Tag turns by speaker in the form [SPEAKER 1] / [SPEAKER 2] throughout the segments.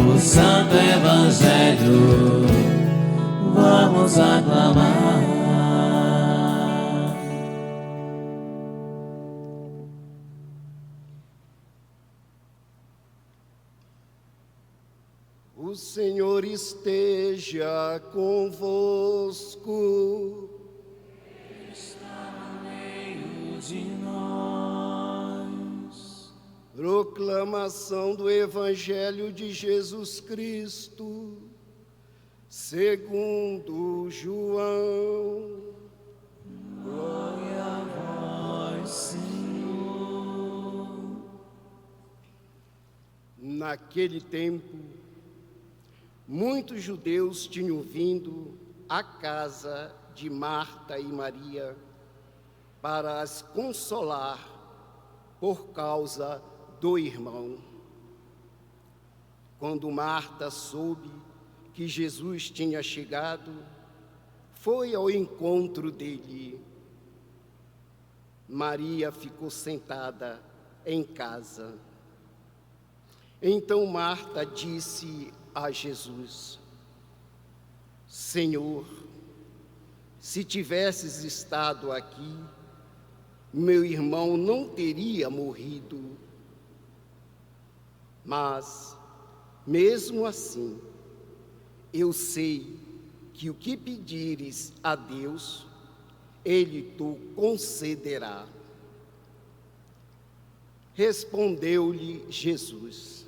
[SPEAKER 1] o Santo Evangelho vamos aclamar.
[SPEAKER 2] O Senhor esteja convosco.
[SPEAKER 1] Está no meio de nós.
[SPEAKER 2] Proclamação do Evangelho de Jesus Cristo, segundo João.
[SPEAKER 1] Glória a vós, Senhor.
[SPEAKER 2] Naquele tempo, muitos judeus tinham vindo à casa de Marta e Maria para as consolar por causa do irmão. Quando Marta soube que Jesus tinha chegado, foi ao encontro dele. Maria ficou sentada em casa. Então Marta disse a Jesus: Senhor, se tivesses estado aqui, meu irmão não teria morrido. Mas, mesmo assim, eu sei que o que pedires a Deus, Ele te concederá. Respondeu-lhe Jesus: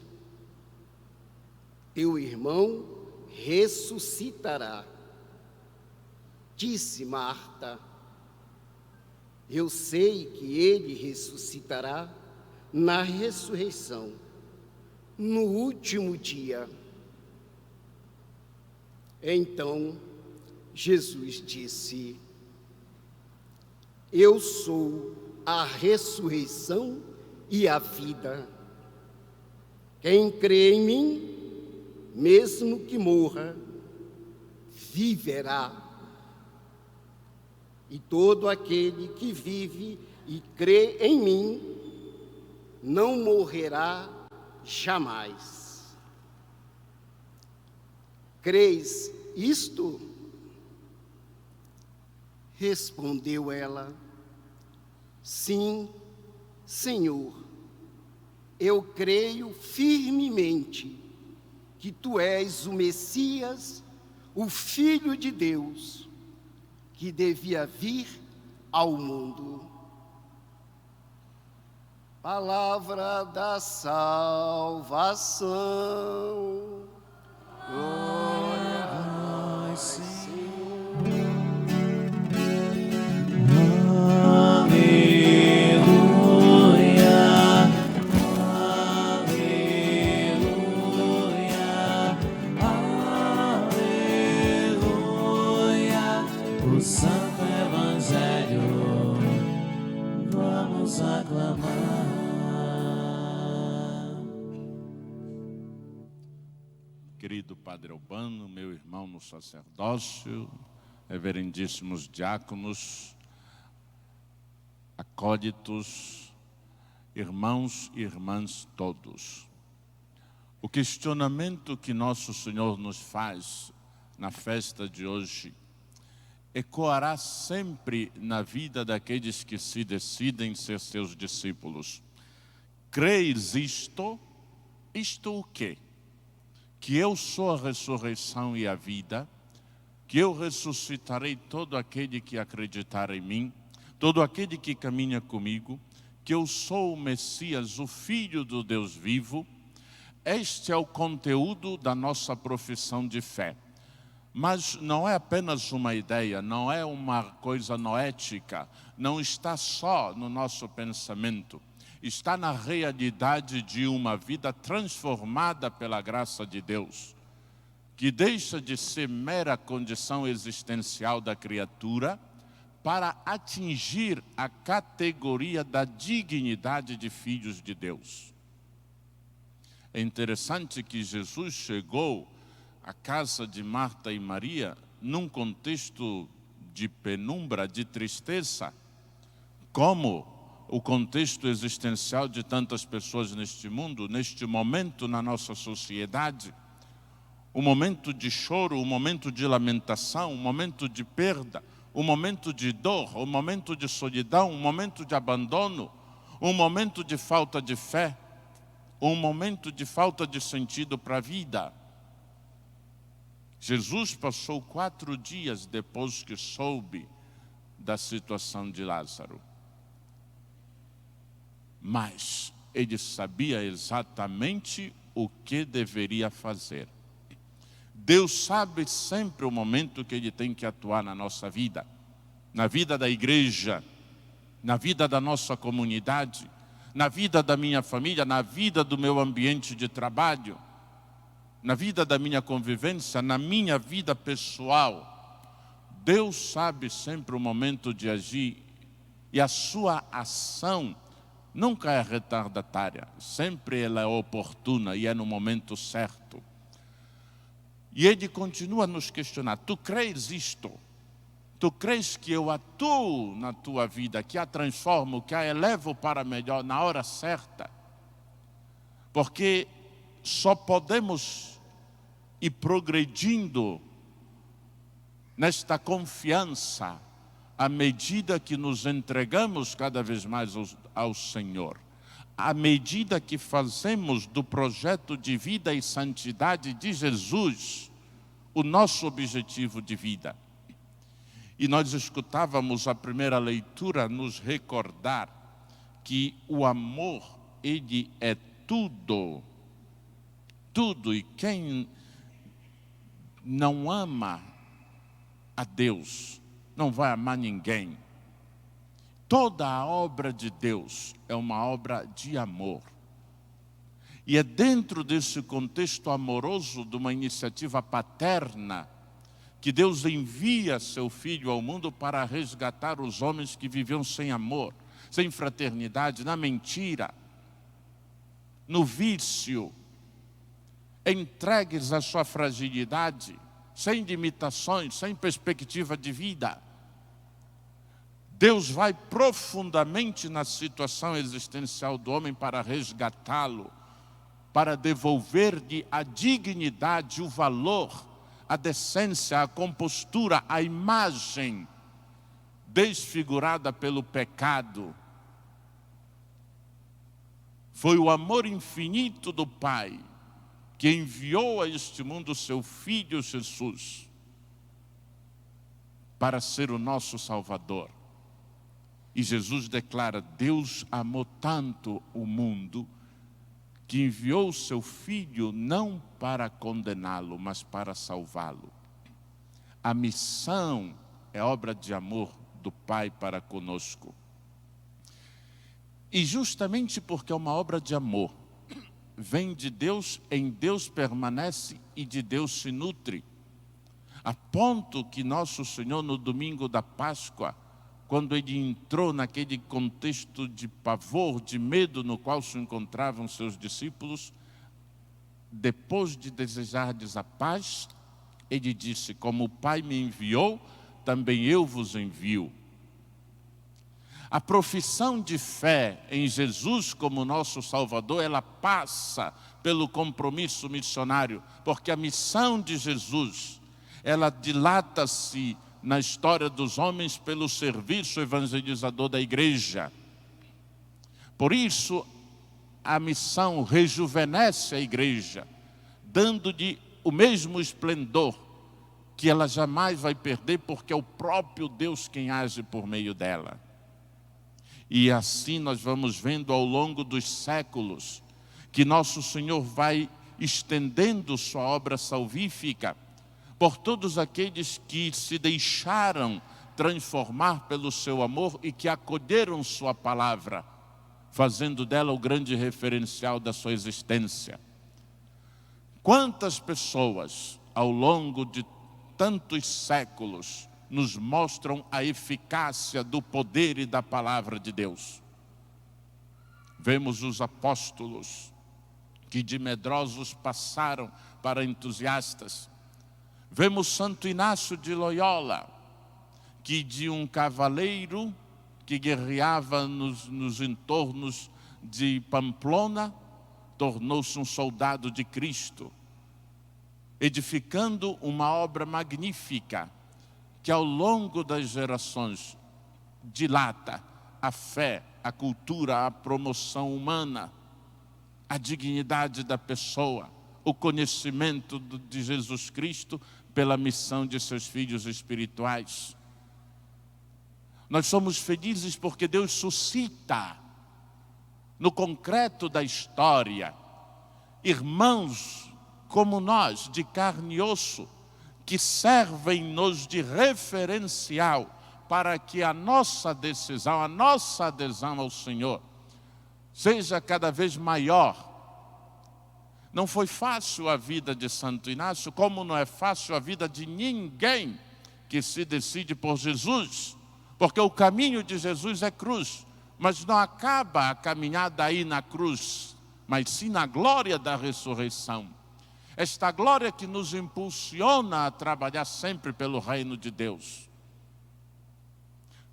[SPEAKER 2] Teu irmão ressuscitará. Disse Marta: Eu sei que ele ressuscitará na ressurreição, no último dia. Então Jesus disse: Eu sou a ressurreição e a vida. Quem crê em mim, mesmo que morra, viverá. E todo aquele que vive e crê em mim, não morrerá jamais. Crês isto? Respondeu ela: Sim, Senhor, eu creio firmemente que tu és o Messias, o Filho de Deus, que devia vir ao mundo. Palavra da salvação. Glória a vós, Senhor.
[SPEAKER 1] O Santo Evangelho vamos aclamar.
[SPEAKER 3] Querido Padre Albano, meu irmão no sacerdócio, reverendíssimos diáconos, acólitos, irmãos e irmãs todos. O questionamento que Nosso Senhor nos faz na festa de hoje ecoará sempre na vida daqueles que se decidem ser seus discípulos. Creis isto? Isto o quê? Que eu sou a ressurreição e a vida, que eu ressuscitarei todo aquele que acreditar em mim, todo aquele que caminha comigo, que eu sou o Messias, o Filho do Deus vivo. Este é o conteúdo da nossa profissão de fé. Mas não é apenas uma ideia, não é uma coisa noética, não está só no nosso pensamento, está na realidade de uma vida transformada pela graça de Deus, que deixa de ser mera condição existencial da criatura para atingir a categoria da dignidade de filhos de Deus. É interessante que Jesus chegou à casa de Marta e Maria num contexto de penumbra, de tristeza, como o contexto existencial de tantas pessoas neste mundo, neste momento na nossa sociedade. um momento de choro, um momento de lamentação, um momento de perda, um momento de dor, um momento de solidão, um momento de abandono, um momento de falta de fé, um momento de falta de sentido para a vida. Jesus passou 4 dias depois que soube da situação de Lázaro. Mas ele sabia exatamente o que deveria fazer. Deus sabe sempre o momento que Ele tem que atuar na nossa vida, na vida da igreja, na vida da nossa comunidade, na vida da minha família, na vida do meu ambiente de trabalho, na vida da minha convivência, na minha vida pessoal. Deus sabe sempre o momento de agir e a sua ação nunca é retardatária, sempre ela é oportuna e é no momento certo. E Ele continua a nos questionar: tu crês isto? Tu crês que eu atuo na tua vida, que a transformo, que a elevo para melhor na hora certa? Porque só podemos ir progredindo nesta confiança à medida que nos entregamos cada vez mais ao Senhor, à medida que fazemos do projeto de vida e santidade de Jesus o nosso objetivo de vida. E nós escutávamos a primeira leitura nos recordar que o amor, ele é tudo, tudo, e quem não ama a Deus não vai amar ninguém. Toda a obra de Deus é uma obra de amor. E é dentro desse contexto amoroso de uma iniciativa paterna que Deus envia seu Filho ao mundo para resgatar os homens que viviam sem amor, sem fraternidade, na mentira, no vício, entregues à sua fragilidade, sem limitações, sem perspectiva de vida. Deus vai profundamente na situação existencial do homem para resgatá-lo, para devolver-lhe a dignidade, o valor, a decência, a compostura, a imagem desfigurada pelo pecado. Foi o amor infinito do Pai que enviou a este mundo seu Filho Jesus para ser o nosso Salvador. E Jesus declara: Deus amou tanto o mundo que enviou o seu Filho não para condená-lo, mas para salvá-lo. A missão é obra de amor do Pai para conosco. E justamente porque é uma obra de amor, vem de Deus, em Deus permanece e de Deus se nutre. A ponto que nosso Senhor, no domingo da Páscoa, quando Ele entrou naquele contexto de pavor, de medo no qual se encontravam seus discípulos, depois de desejar-lhes a paz, Ele disse: como o Pai me enviou, também eu vos envio. A profissão de fé em Jesus como nosso Salvador, ela passa pelo compromisso missionário, porque a missão de Jesus, ela dilata-se na história dos homens pelo serviço evangelizador da igreja. Por isso, a missão rejuvenesce a igreja, dando-lhe o mesmo esplendor que ela jamais vai perder, porque é o próprio Deus quem age por meio dela. E assim nós vamos vendo ao longo dos séculos que nosso Senhor vai estendendo sua obra salvífica por todos aqueles que se deixaram transformar pelo seu amor e que acolheram sua palavra, fazendo dela o grande referencial da sua existência. Quantas pessoas ao longo de tantos séculos nos mostram a eficácia do poder e da palavra de Deus? Vemos os apóstolos que de medrosos passaram para entusiastas. Vemos Santo Inácio de Loyola, que de um cavaleiro que guerreava nos entornos de Pamplona, tornou-se um soldado de Cristo. edificando uma obra magnífica que ao longo das gerações dilata a fé, a cultura, a promoção humana, a dignidade da pessoa, o conhecimento de Jesus Cristo pela missão de seus filhos espirituais. Nós somos felizes porque Deus suscita, no concreto da história, irmãos como nós, de carne e osso, que servem-nos de referencial para que a nossa decisão, a nossa adesão ao Senhor seja cada vez maior. Não foi fácil a vida de Santo Inácio, como não é fácil a vida de ninguém que se decide por Jesus, porque o caminho de Jesus é cruz, mas não acaba a caminhada aí na cruz, mas sim na glória da ressurreição. Esta glória que nos impulsiona a trabalhar sempre pelo reino de Deus.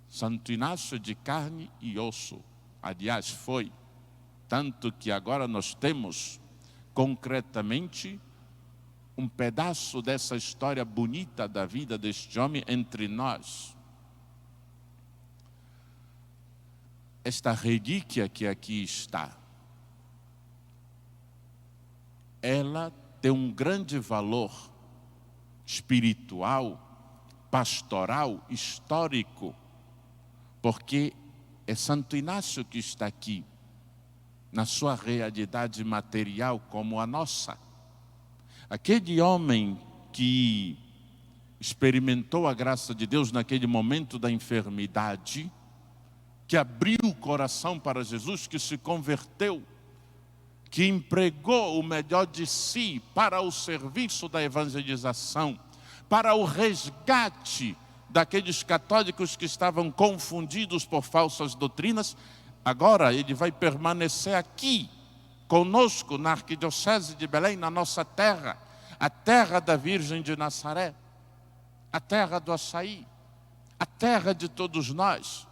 [SPEAKER 3] Santo Inácio é de carne e osso, aliás foi, tanto que agora nós temos concretamente um pedaço dessa história bonita da vida deste homem entre nós. Esta relíquia que aqui está, ela tem um grande valor espiritual, pastoral, histórico, porque é Santo Inácio que está aqui, na sua realidade material como a nossa. Aquele homem que experimentou a graça de Deus naquele momento da enfermidade, que abriu o coração para Jesus, que se converteu, que empregou o melhor de si para o serviço da evangelização, para o resgate daqueles católicos que estavam confundidos por falsas doutrinas. Agora ele vai permanecer aqui, conosco, na Arquidiocese de Belém, na nossa terra, a terra da Virgem de Nazaré, a terra do açaí, a terra de todos nós.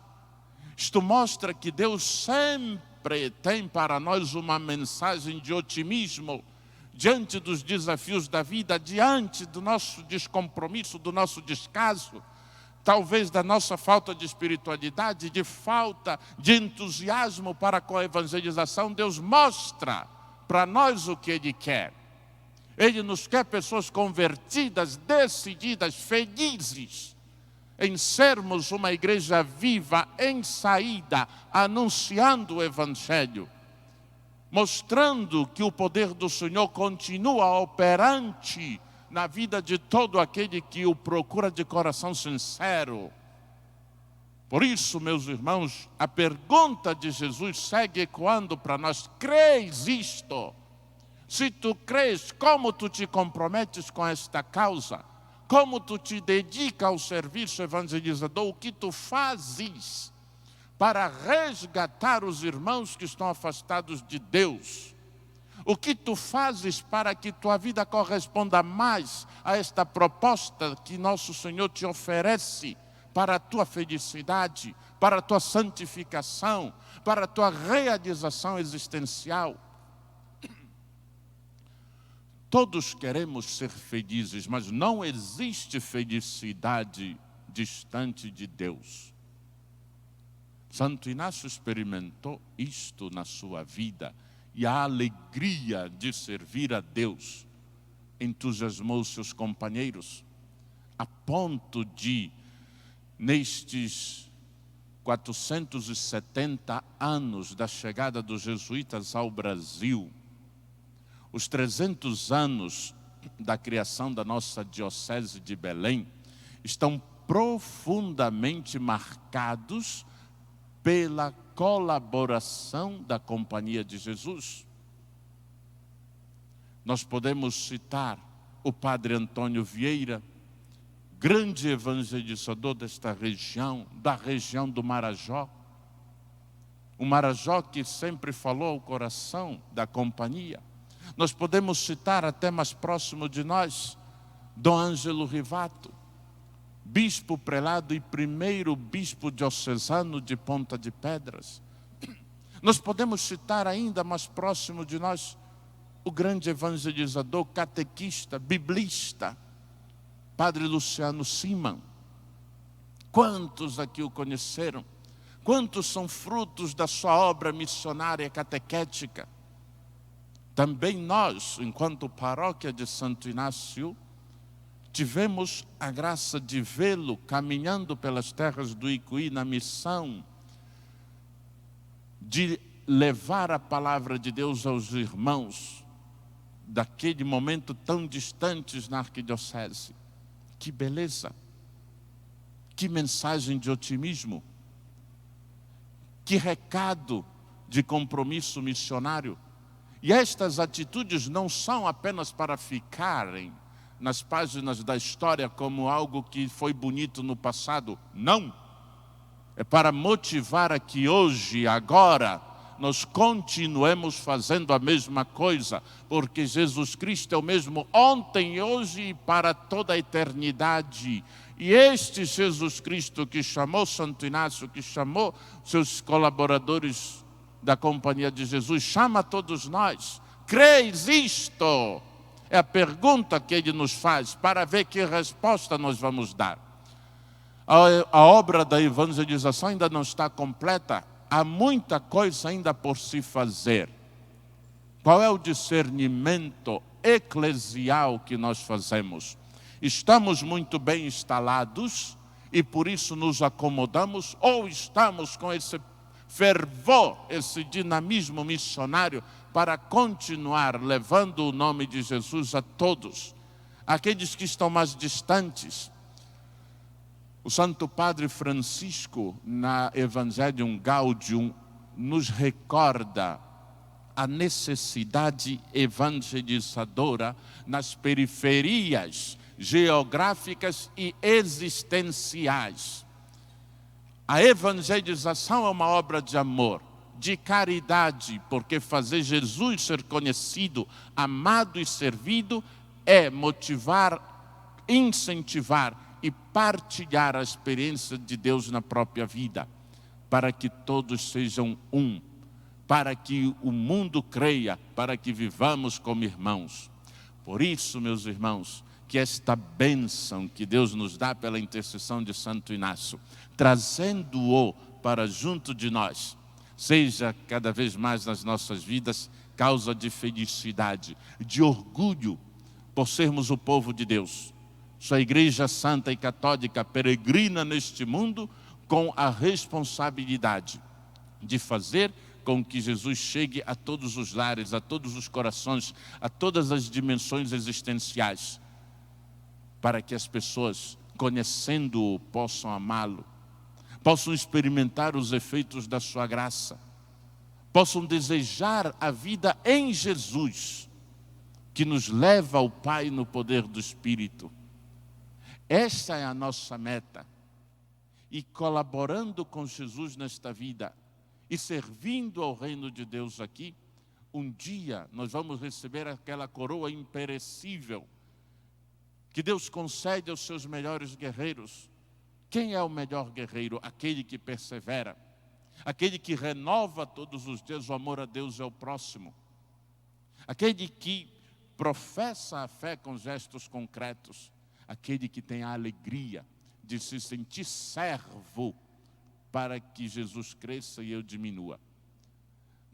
[SPEAKER 3] Isto mostra que Deus sempre tem para nós uma mensagem de otimismo, diante dos desafios da vida, diante do nosso descompromisso, do nosso descaso, talvez da nossa falta de espiritualidade, de falta de entusiasmo para com a evangelização. Deus mostra para nós o que Ele quer. Ele nos quer pessoas convertidas, decididas, felizes em sermos uma igreja viva, em saída, anunciando o Evangelho, mostrando que o poder do Senhor continua operante na vida de todo aquele que o procura de coração sincero. Por isso, meus irmãos, a pergunta de Jesus segue ecoando para nós: crês isto? Se tu crês, como tu te comprometes com esta causa? Como tu te dedica ao serviço evangelizador? O que tu fazes para resgatar os irmãos que estão afastados de Deus? O que tu fazes para que tua vida corresponda mais a esta proposta que nosso Senhor te oferece para a tua felicidade, para a tua santificação, para a tua realização existencial? Todos queremos ser felizes, mas não existe felicidade distante de Deus. Santo Inácio experimentou isto na sua vida, e a alegria de servir a Deus entusiasmou seus companheiros, a ponto de, nestes 470 anos da chegada dos jesuítas ao Brasil, os 300 anos da criação da nossa Diocese de Belém estão profundamente marcados pela colaboração da Companhia de Jesus. Nós podemos citar o Padre Antônio Vieira, grande evangelizador desta região, da região do Marajó. O Marajó que sempre falou ao coração da Companhia. Nós podemos citar até mais próximo de nós, Dom Ângelo Rivato, bispo prelado e primeiro bispo diocesano de Ponta de Pedras. Nós podemos citar ainda mais próximo de nós o grande evangelizador, catequista, biblista, Padre Luciano Siman. Quantos aqui o conheceram? Quantos são frutos da sua obra missionária catequética? Também nós, enquanto paróquia de Santo Inácio, tivemos a graça de vê-lo caminhando pelas terras do Icuí na missão de levar a palavra de Deus aos irmãos daquele momento tão distantes na arquidiocese. Que beleza! Que mensagem de otimismo! Que recado de compromisso missionário! E estas atitudes não são apenas para ficarem nas páginas da história como algo que foi bonito no passado. Não! É para motivar a que hoje, agora, nós continuemos fazendo a mesma coisa, porque Jesus Cristo é o mesmo ontem, hoje e para toda a eternidade. E este Jesus Cristo que chamou Santo Inácio, que chamou seus colaboradores da Companhia de Jesus, chama a todos nós. Creis isto? É a pergunta que ele nos faz, para ver que resposta nós vamos dar. A obra da evangelização ainda não está completa, há muita coisa ainda por se fazer. Qual é o discernimento eclesial que nós fazemos? Estamos muito bem instalados e por isso nos acomodamos, ou estamos com esse fervor, esse dinamismo missionário para continuar levando o nome de Jesus a todos, aqueles que estão mais distantes? O Santo Padre Francisco, na Evangelium Gaudium, nos recorda a necessidade evangelizadora nas periferias geográficas e existenciais. A evangelização é uma obra de amor, de caridade, porque fazer Jesus ser conhecido, amado e servido é motivar, incentivar e partilhar a experiência de Deus na própria vida, para que todos sejam um, para que o mundo creia, para que vivamos como irmãos. Por isso, meus irmãos, que esta bênção que Deus nos dá pela intercessão de Santo Inácio, trazendo-o para junto de nós, seja cada vez mais nas nossas vidas causa de felicidade, de orgulho por sermos o povo de Deus. Sua Igreja Santa e Católica peregrina neste mundo com a responsabilidade de fazer com que Jesus chegue a todos os lares, a todos os corações, a todas as dimensões existenciais, para que as pessoas, conhecendo-o, possam amá-lo, possam experimentar os efeitos da sua graça, possam desejar a vida em Jesus, que nos leva ao Pai no poder do Espírito. Esta é a nossa meta. E colaborando com Jesus nesta vida e servindo ao reino de Deus aqui, um dia nós vamos receber aquela coroa imperecível que Deus concede aos seus melhores guerreiros. Quem é o melhor guerreiro? Aquele que persevera, aquele que renova todos os dias o amor a Deus e ao próximo, aquele que professa a fé com gestos concretos, aquele que tem a alegria de se sentir servo para que Jesus cresça e eu diminua.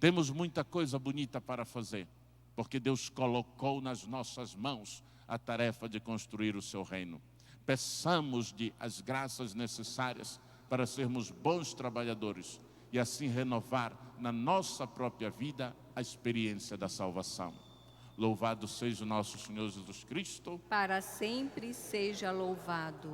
[SPEAKER 3] Temos muita coisa bonita para fazer, porque Deus colocou nas nossas mãos a tarefa de construir o seu reino. Peçamos-lhe as graças necessárias para sermos bons trabalhadores e assim renovar na nossa própria vida a experiência da salvação. Louvado seja o nosso Senhor Jesus Cristo.
[SPEAKER 4] Para sempre seja louvado.